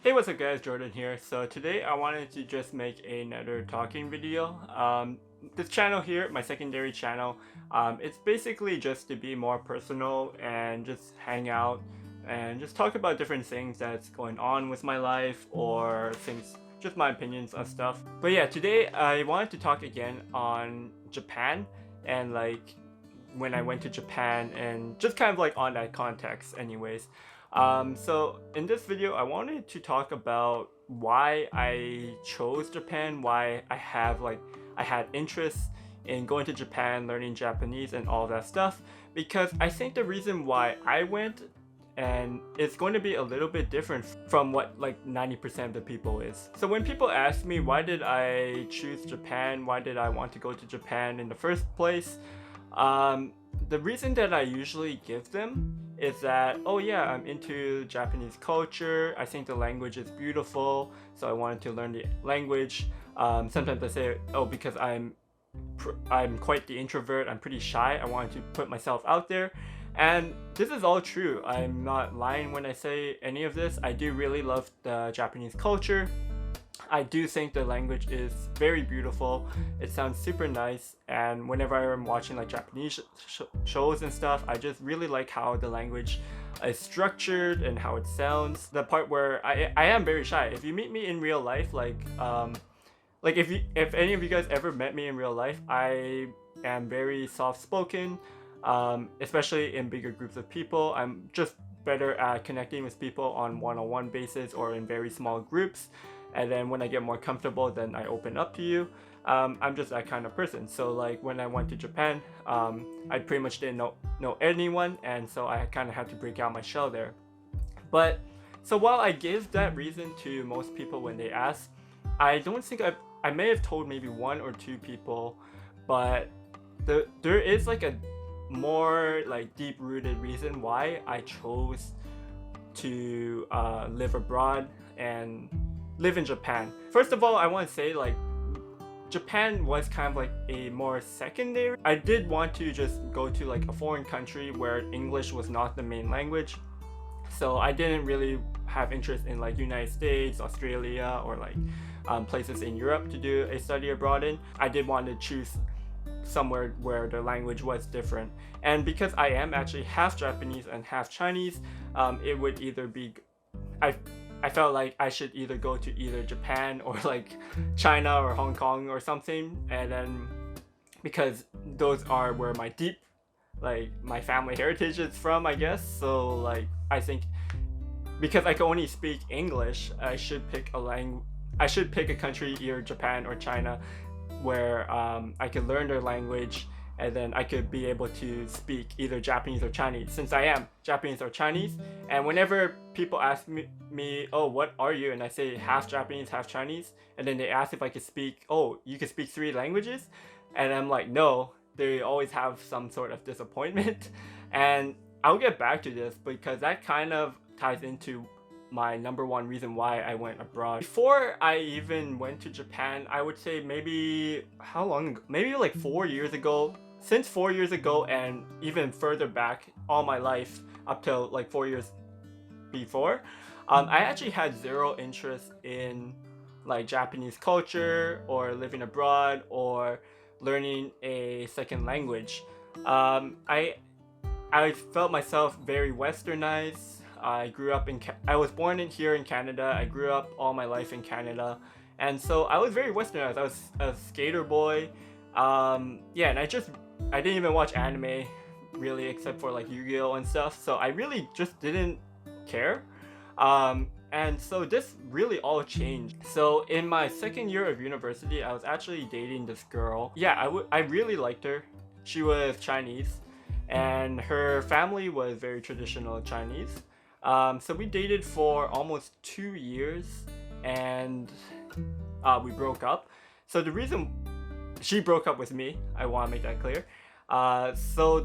Hey, what's up guys, Jordan here. So today I wanted to just make another talking video. This channel here, my secondary channel, it's basically just to be more personal and just hang out and just talk about different things that's going on with my life or things, just my opinions on stuff. But yeah, today I wanted to talk again on Japan and like when I went to Japan and just kind of like on that context anyways. So in this video, I wanted to talk about why I chose Japan, why I had interest in going to Japan, learning Japanese and all that stuff, because I think the reason why I went and it's going to be a little bit different from what like 90% of the people is. So when people ask me why did I choose Japan, why did I want to go to Japan in the first place, um, the reason that I usually give them is that, oh yeah, I'm into Japanese culture, I think the language is beautiful, so I wanted to learn the language. Sometimes I say, oh, because I'm quite the introvert, I'm pretty shy, I wanted to put myself out there. And this is all true. I'm not lying when I say any of this. I do really love the Japanese culture. I do think the language is very beautiful. It sounds super nice, and whenever I'm watching like Japanese shows and stuff, I just really like how the language is structured and how it sounds. The part where I am very shy. If you meet me in real life, like if any of you guys ever met me in real life, I am very soft spoken, especially in bigger groups of people. I'm just better at connecting with people on one-on-one basis or in very small groups, and then when I get more comfortable, then I open up to you. I'm just that kind of person. So like when I went to Japan, I pretty much didn't know anyone, and so I kind of had to break out my shell there. But so while I give that reason to most people when they ask, I don't think I may have told maybe one or two people, but there is like a more like deep rooted reason why I chose to live abroad and live in Japan. First of all, I want to say like Japan was kind of like a more secondary. I did want to just go to like a foreign country where English was not the main language. So I didn't really have interest in like United States, Australia, or like places in Europe to do a study abroad in. I did want to choose somewhere where the language was different. And because I am actually half Japanese and half Chinese, it would either be I I felt like I should either go to either Japan or like China or Hong Kong or something, and then because those are where my deep like my family heritage is from, I guess. So like I think because I can only speak English, I should pick a country, either Japan or China, where I could learn their language, and then I could be able to speak either Japanese or Chinese, since I am Japanese or Chinese. And whenever people ask me, oh, what are you? And I say half Japanese, half Chinese, and then they ask if I could speak, oh, you could speak three languages? And I'm like, no, they always have some sort of disappointment. And I'll get back to this because that kind of ties into my number one reason why I went abroad. Before I even went to Japan, I would say maybe how long ago? Maybe like 4 years ago. Since 4 years ago and even further back all my life up till like 4 years before, I actually had zero interest in like Japanese culture or living abroad or learning a second language. Um, I I felt myself very westernized. I was born in here in Canada. I grew up all my life in Canada, and so I was very westernized. I was a skater boy. Yeah, and I didn't even watch anime really except for like Yu-Gi-Oh and stuff. So I really just didn't care. And so this really all changed. So in my second year of university, I was actually dating this girl. Yeah, I really liked her. She was Chinese, and her family was very traditional Chinese. So we dated for almost 2 years, and we broke up. So the reason she broke up with me, I want to make that clear. So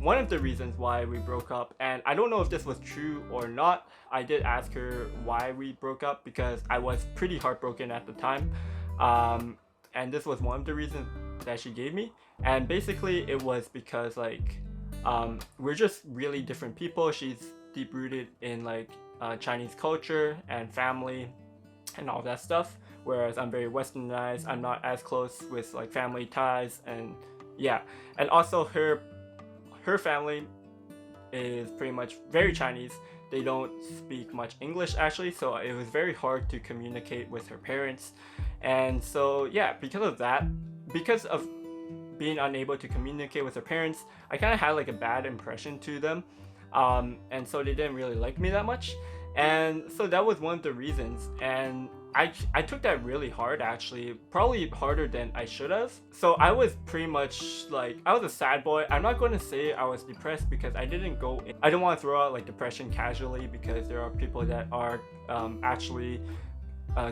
one of the reasons why we broke up, and I don't know if this was true or not, I did ask her why we broke up because I was pretty heartbroken at the time. And this was one of the reasons that she gave me. And basically it was because like we're just really different people. She's deep rooted in like Chinese culture and family and all that stuff, whereas I'm very westernized. I'm not as close with like family ties, and yeah. And also her family is pretty much very Chinese. They don't speak much English actually, so it was very hard to communicate with her parents. And so yeah, because of that, because of being unable to communicate with her parents, I kind of had like a bad impression to them. And so they didn't really like me that much. And so that was one of the reasons. And I took that really hard actually, probably harder than I should have. So I was pretty much like, I was a sad boy. I'm not going to say I was depressed because I didn't go in. I don't want to throw out like depression casually, because there are people that are actually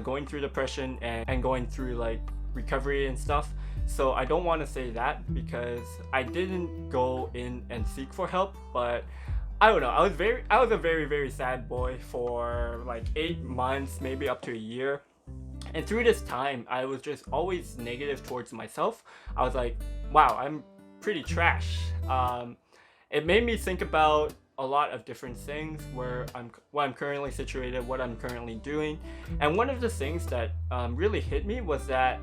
going through depression and going through like recovery and stuff. So I don't want to say that because I didn't go in and seek for help, but I don't know. I was a very sad boy for like 8 months, maybe up to a year. And through this time, I was just always negative towards myself. I was like, wow, I'm pretty trash. It made me think about a lot of different things, where I'm currently situated, what I'm currently doing. And one of the things that really hit me was that,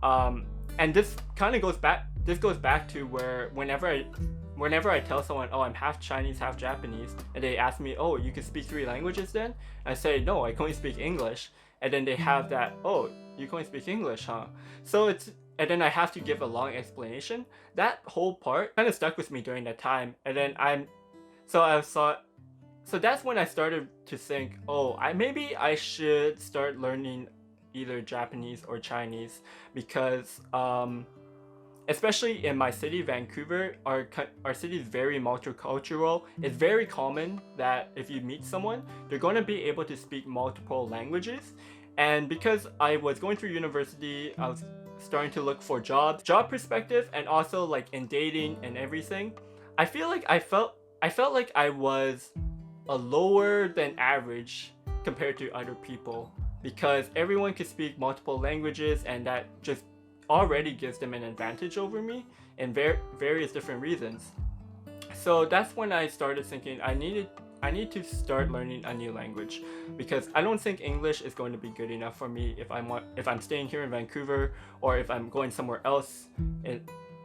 and this kind of goes back to where whenever I tell someone, oh, I'm half Chinese, half Japanese, and they ask me, oh, you can speak 3 languages then? I say, no, I can only speak English. And then they have that, oh, you can only speak English, huh? And then I have to give a long explanation. That whole part kind of stuck with me during that time. And then so that's when I started to think, oh, maybe I should start learning either Japanese or Chinese, because especially in my city, Vancouver, our city is very multicultural. It's very common that if you meet someone, they're going to be able to speak multiple languages. And because I was going through university, I was starting to look for job perspective, and also like in dating and everything, I felt like I was a lower than average compared to other people, because everyone could speak multiple languages, and that just already gives them an advantage over me in various different reasons. So that's when I started thinking I need to start learning a new language, because I don't think English is going to be good enough for me if I'm staying here in Vancouver, or if I'm going somewhere else.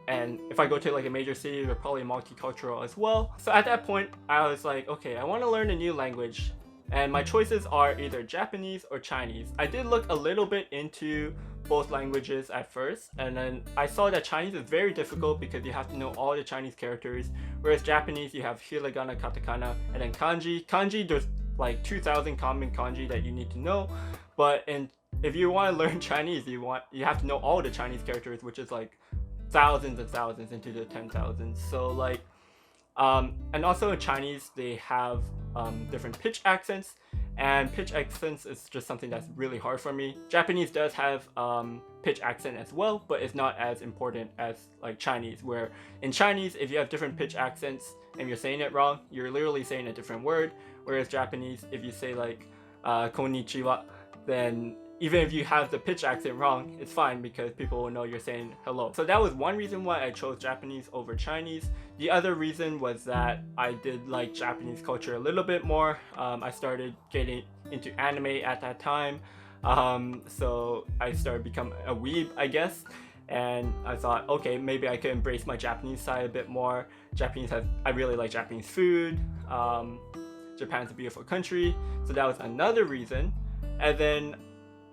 And if I go to like a major city, they're probably multicultural as well. So at that point, I was like, okay, I want to learn a new language. And my choices are either Japanese or Chinese. I did look a little bit into both languages at first, and then I saw that Chinese is very difficult because you have to know all the Chinese characters, whereas Japanese, you have hiragana, katakana, and then kanji. Kanji, there's like 2,000 common kanji that you need to know, but if you want to learn Chinese, you have to know all the Chinese characters, which is like thousands and thousands into the 10,000s. So like, and also in Chinese, they have different pitch accents, and pitch accents is just something that's really hard for me. Japanese does have pitch accent as well, but it's not as important as like Chinese, where in Chinese, if you have different pitch accents and you're saying it wrong, you're literally saying a different word, whereas Japanese, if you say like konnichiwa, then even if you have the pitch accent wrong, it's fine because people will know you're saying hello. So that was one reason why I chose Japanese over Chinese. The other reason was that I did like Japanese culture a little bit more. I started getting into anime at that time. So I started becoming a weeb, I guess. And I thought, okay, maybe I could embrace my Japanese side a bit more. I really like Japanese food. Japan's a beautiful country. So that was another reason. And then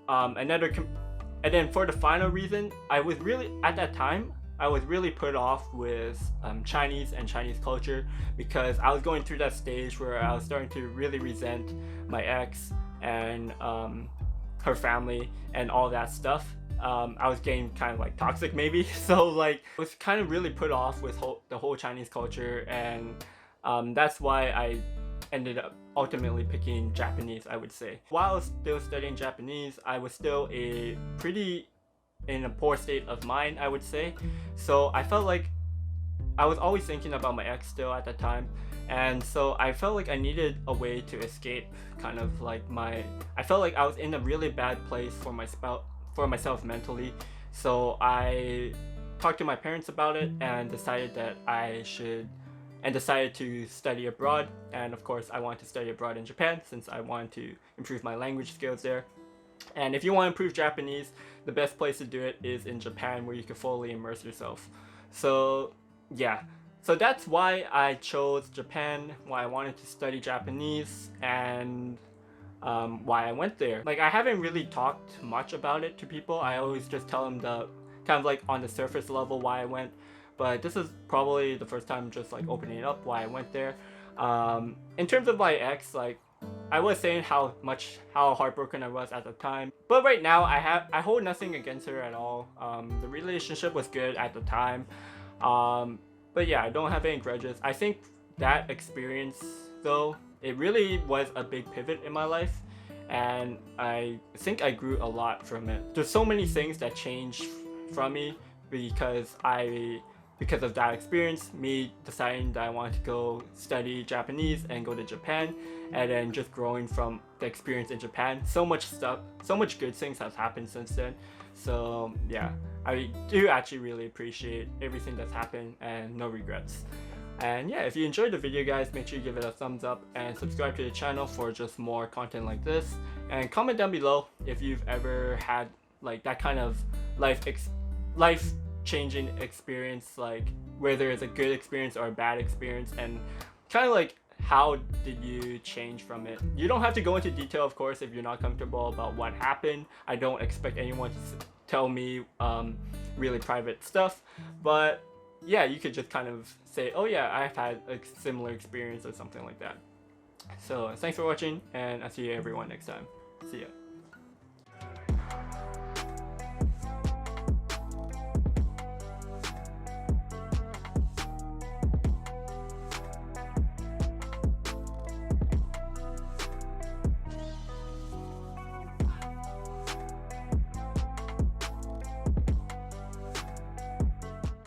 and then for the final reason, at that time, I was really put off with Chinese and Chinese culture, because I was going through that stage where I was starting to really resent my ex and her family and all that stuff. I was getting kind of like toxic maybe, so like I was kind of really put off with the whole Chinese culture, and that's why I ended up ultimately picking Japanese, I would say. While I was still studying Japanese, I was still in a poor state of mind, I would say. So I felt like I was always thinking about my ex still at that time, and so I felt like I needed a way to escape kind of like I felt like I was in a really bad place for myself mentally. So I talked to my parents about it and decided that I should and decided to study abroad. And of course, I wanted to study abroad in Japan since I wanted to improve my language skills there. And if you want to improve Japanese, the best place to do it is in Japan, where you can fully immerse yourself. So yeah, so that's why I chose Japan, why I wanted to study Japanese, and why I went there. Like, I haven't really talked much about it to people. I always just tell them the kind of like on the surface level why I went, but this is probably the first time just like opening it up why I went there. In terms of my ex, like, I was saying how heartbroken I was at the time, but right now I hold nothing against her at all. The relationship was good at the time, but yeah, I don't have any grudges. I think that experience, though, it really was a big pivot in my life, and I think I grew a lot from it. There's so many things that changed from me because of that experience, me deciding that I wanted to go study Japanese and go to Japan, and then just growing from the experience in Japan. So much good things has happened since then. So yeah, I do actually really appreciate everything that's happened, and no regrets. And yeah, if you enjoyed the video, guys, make sure you give it a thumbs up and subscribe to the channel for just more content like this. And comment down below if you've ever had like that kind of life changing experience, like whether it's a good experience or a bad experience, and kind of like how did you change from it. You don't have to go into detail, of course, if you're not comfortable about what happened. I don't expect anyone to tell me really private stuff, but yeah, you could just kind of say, oh yeah, I've had a similar experience or something like that. So thanks for watching, and I'll see you everyone next time. See ya.